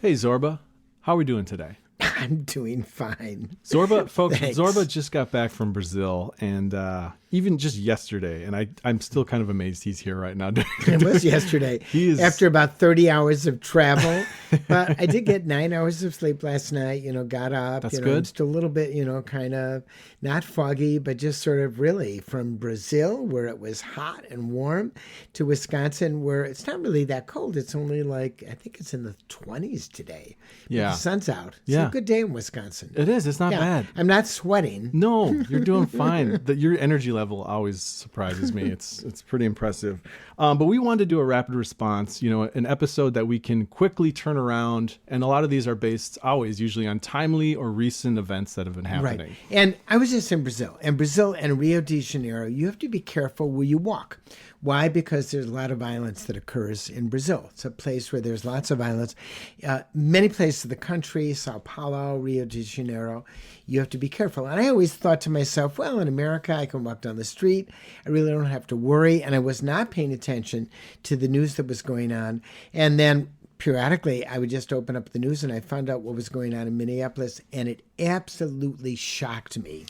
Hey, Zorba. How are we doing today? I'm doing fine. Zorba, folks, Thanks. Zorba just got back from Brazil, and even just yesterday, and I'm still kind of amazed he's here right now. It was yesterday. He is- After about 30 hours of travel. But I did get 9 hours of sleep last night, got up. That's I'm good. just a little bit, kind of not foggy, but just sort of really from Brazil, where it was hot and warm, to Wisconsin, where it's not really that cold. It's only like, I think it's in the 20s today. But Yeah. the sun's out. It's Yeah. a good day in Wisconsin. It is. It's not bad. I'm not sweating. No, you're doing fine. Your energy level always surprises me. It's pretty impressive. But we wanted to do a rapid response, an episode that we can quickly turn around. And a lot of these are based usually on timely or recent events that have been happening. Right. And I was just in Brazil. And Brazil and Rio de Janeiro, you have to be careful where you walk. Why? Because there's a lot of violence that occurs in Brazil. It's a place where there's lots of violence. Many places of the country, Sao Paulo, Rio de Janeiro, you have to be careful. And I always thought to myself, well, in America, I can walk down the street. I really don't have to worry. And I was not paying attention to the news that was going on. And then periodically, I would just open up the news and I found out what was going on in Minneapolis. And it absolutely shocked me.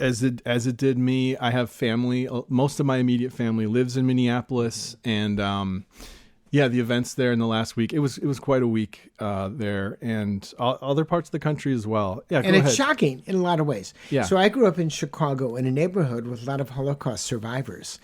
As it did me. I have family. Most of my immediate family lives in Minneapolis, and the events there in the last week. It was quite a week there, and other parts of the country as well. Yeah, and it's shocking in a lot of ways. Yeah. So I grew up in Chicago in a neighborhood with a lot of Holocaust survivors.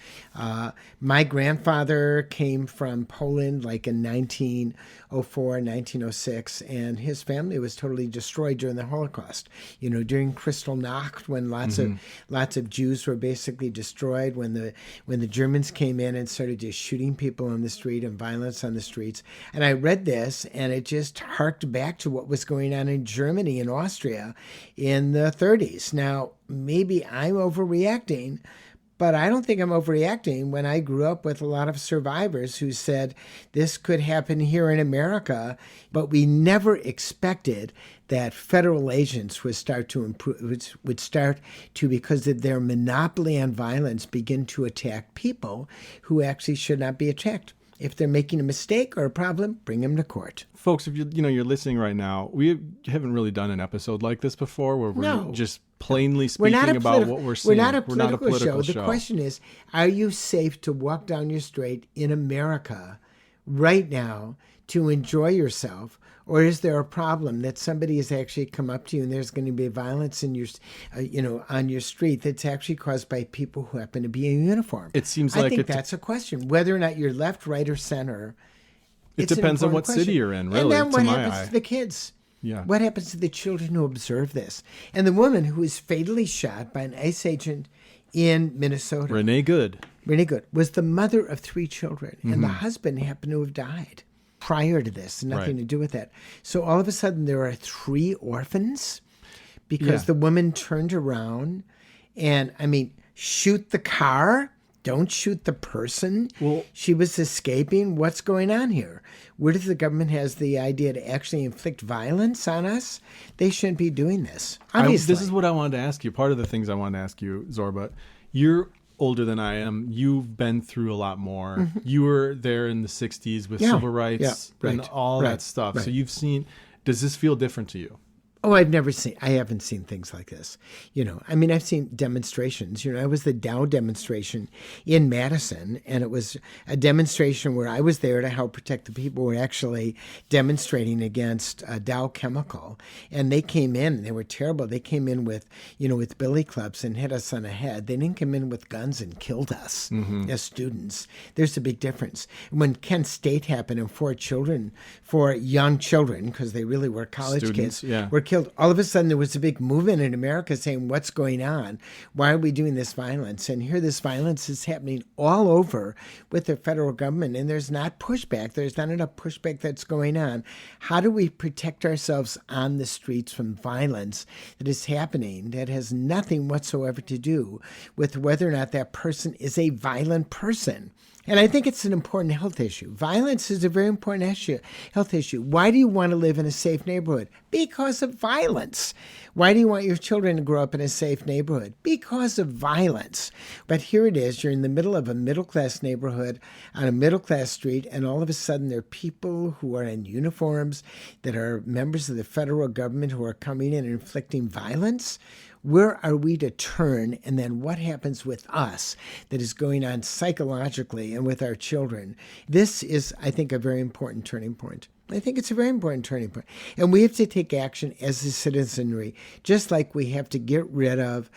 My grandfather came from Poland like in 1904, 1906, and his family was totally destroyed during the Holocaust. During Kristallnacht, when lots of Jews were basically destroyed, when the Germans came in and started just shooting people on the street and violence on the streets. And I read this, and it just harked back to what was going on in Germany and Austria in the 30s. Now, maybe I'm overreacting, but I don't think I'm overreacting when I grew up with a lot of survivors who said this could happen here in America, but we never expected that federal agents would start to because of their monopoly on violence, begin to attack people who actually should not be attacked. If they're making a mistake or a problem, bring them to court. Folks, if you're listening right now, we haven't really done an episode like this before where we're just plainly speaking about what we're seeing. We're not a political show. The question is, are you safe to walk down your street in America right now to enjoy yourself? Or is there a problem that somebody has actually come up to you and there's going to be violence in your, on your street that's actually caused by people who happen to be in uniform? It seems I like think that's a question. Whether or not you're left, right, or center, it depends on what city you're in, really. And then what to my happens eye. to the kids? Yeah. What happens to the children who observe this? And the woman who was fatally shot by an ICE agent in Minnesota, Renee Good, was the mother of 3 children, and the husband happened to have died prior to this, nothing to do with that. So all of a sudden there are 3 orphans because the woman turned around and, shoot the car, don't shoot the person. Well, she was escaping. What's going on here? Where does the government has the idea to actually inflict violence on us? They shouldn't be doing this. Obviously. This is what I wanted to ask you. Part of the things I wanted to ask you, Zorba, you're older than I am. You've been through a lot more. Mm-hmm. You were there in the 60s with civil rights and all that stuff. Right. So you've seen, does this feel different to you? Oh, I haven't seen things like this. I've seen demonstrations. I was the Dow demonstration in Madison, and it was a demonstration where I was there to help protect the people who were actually demonstrating against Dow Chemical. And they came in, and they were terrible. They came in with billy clubs and hit us on the head. They didn't come in with guns and killed us as students. There's a big difference. When Kent State happened and 4 young children, because they really were college Students, kids, were killed. All of a sudden, there was a big movement in America saying, what's going on? Why are we doing this violence? And here this violence is happening all over with the federal government, and there's not pushback. There's not enough pushback that's going on. How do we protect ourselves on the streets from violence that is happening that has nothing whatsoever to do with whether or not that person is a violent person? And I think it's an important health issue. Violence is a very important health issue. Why do you want to live in a safe neighborhood? Because of violence. Why do you want your children to grow up in a safe neighborhood? Because of violence. But here it is. You're in the middle of a middle-class neighborhood on a middle-class street, and all of a sudden there are people who are in uniforms that are members of the federal government who are coming in and inflicting violence. Where are we to turn, and then what happens with us that is going on psychologically and with our children? This is, I think, a very important turning point. I think it's a very important turning point. And we have to take action as a citizenry, just like we have to get rid of,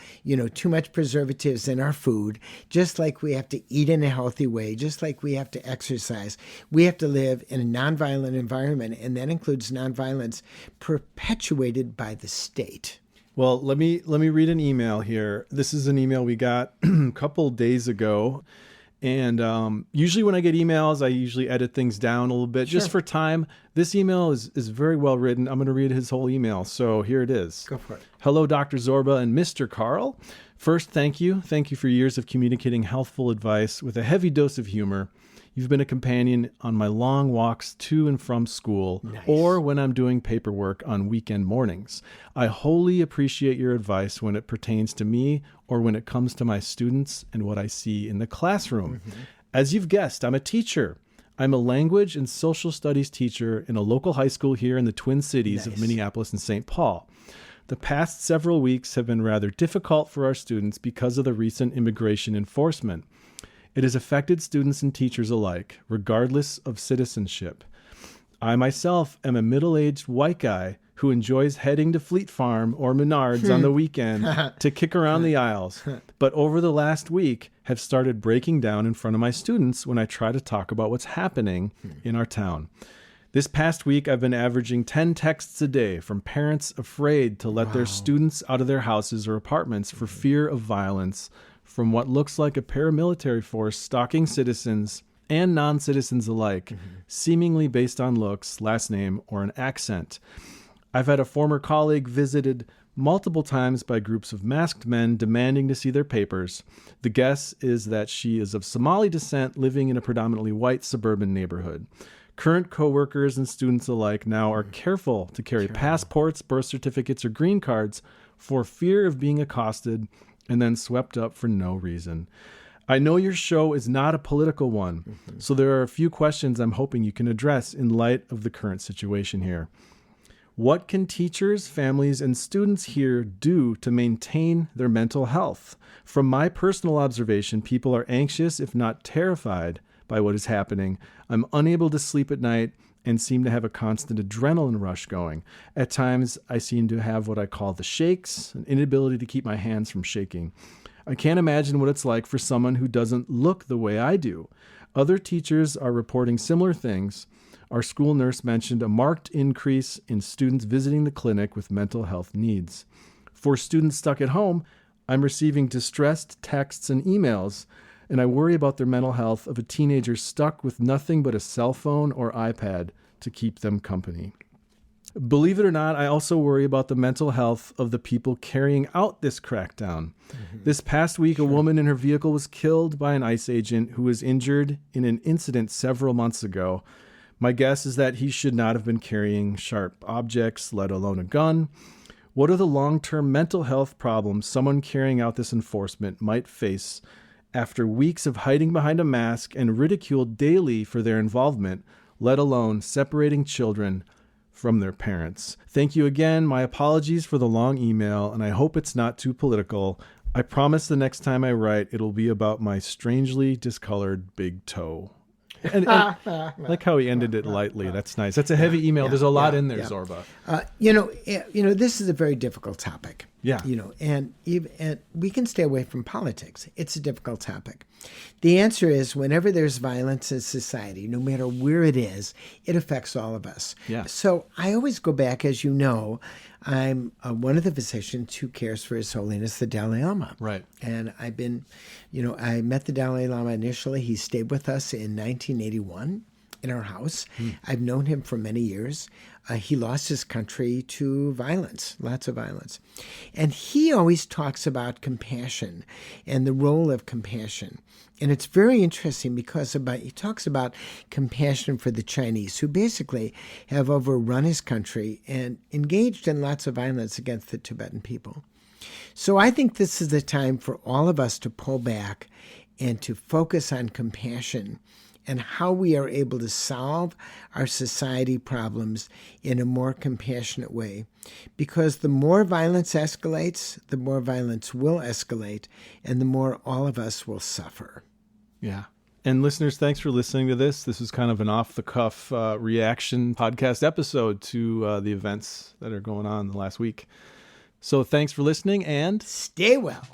too much preservatives in our food, just like we have to eat in a healthy way, just like we have to exercise. We have to live in a nonviolent environment, and that includes nonviolence perpetuated by the state. Well, let me read an email here. This is an email we got a couple days ago. And usually when I get emails, I usually edit things down a little bit just for time. This email is very well written. I'm going to read his whole email. So here it is. Go for it. Hello, Dr. Zorba and Mr. Carl. First, thank you. Thank you for years of communicating healthful advice with a heavy dose of humor. You've been a companion on my long walks to and from school, or when I'm doing paperwork on weekend mornings. I wholly appreciate your advice when it pertains to me or when it comes to my students and what I see in the classroom. Mm-hmm. As you've guessed, I'm a teacher. I'm a language and social studies teacher in a local high school here in the Twin Cities of Minneapolis and St. Paul. The past several weeks have been rather difficult for our students because of the recent immigration enforcement. It has affected students and teachers alike, regardless of citizenship. I myself am a middle-aged white guy who enjoys heading to Fleet Farm or Menards on the weekend to kick around the aisles, but over the last week have started breaking down in front of my students when I try to talk about what's happening in our town. This past week, I've been averaging 10 texts a day from parents afraid to let their students out of their houses or apartments for fear of violence from what looks like a paramilitary force stalking citizens and non-citizens alike, seemingly based on looks, last name, or an accent. I've had a former colleague visited multiple times by groups of masked men demanding to see their papers. The guess is that she is of Somali descent living in a predominantly white suburban neighborhood. Current coworkers and students alike now are careful to carry passports, birth certificates, or green cards for fear of being accosted and then swept up for no reason. I know your show is not a political one, so there are a few questions I'm hoping you can address in light of the current situation here. What can teachers, families, and students here do to maintain their mental health? From my personal observation, people are anxious, if not terrified, by what is happening. I'm unable to sleep at night and seem to have a constant adrenaline rush going. At times, I seem to have what I call the shakes, an inability to keep my hands from shaking. I can't imagine what it's like for someone who doesn't look the way I do. Other teachers are reporting similar things. Our school nurse mentioned a marked increase in students visiting the clinic with mental health needs. For students stuck at home, I'm receiving distressed texts and emails, and I worry about their mental health of a teenager stuck with nothing but a cell phone or iPad to keep them company. Believe it or not, I also worry about the mental health of the people carrying out this crackdown. This past week, a woman in her vehicle was killed by an ICE agent who was injured in an incident several months ago. My guess is that he should not have been carrying sharp objects, let alone a gun. What are the long-term mental health problems someone carrying out this enforcement might face after weeks of hiding behind a mask and ridiculed daily for their involvement, let alone separating children from their parents? Thank you again. My apologies for the long email, and I hope it's not too political. I promise the next time I write, it'll be about my strangely discolored big toe. And like how he ended it lightly. That's nice. That's a heavy email. There's a lot in there, Zorba. This is a very difficult topic. Yeah. And we can stay away from politics. It's a difficult topic. The answer is whenever there's violence in society, no matter where it is, it affects all of us. Yeah. So I always go back, as you know, I'm one of the physicians who cares for His Holiness the Dalai Lama. Right. And I've been, I met the Dalai Lama initially. He stayed with us in 1981. in our house. I've known him for many years. He lost his country to violence, lots of violence. And he always talks about compassion and the role of compassion. And it's very interesting because he talks about compassion for the Chinese, who basically have overrun his country and engaged in lots of violence against the Tibetan people. So I think this is the time for all of us to pull back and to focus on compassion and how we are able to solve our society problems in a more compassionate way. Because the more violence escalates, the more violence will escalate, and the more all of us will suffer. Yeah. And listeners, thanks for listening to this. This is kind of an off-the-cuff reaction podcast episode to the events that are going on the last week. So thanks for listening, and stay well.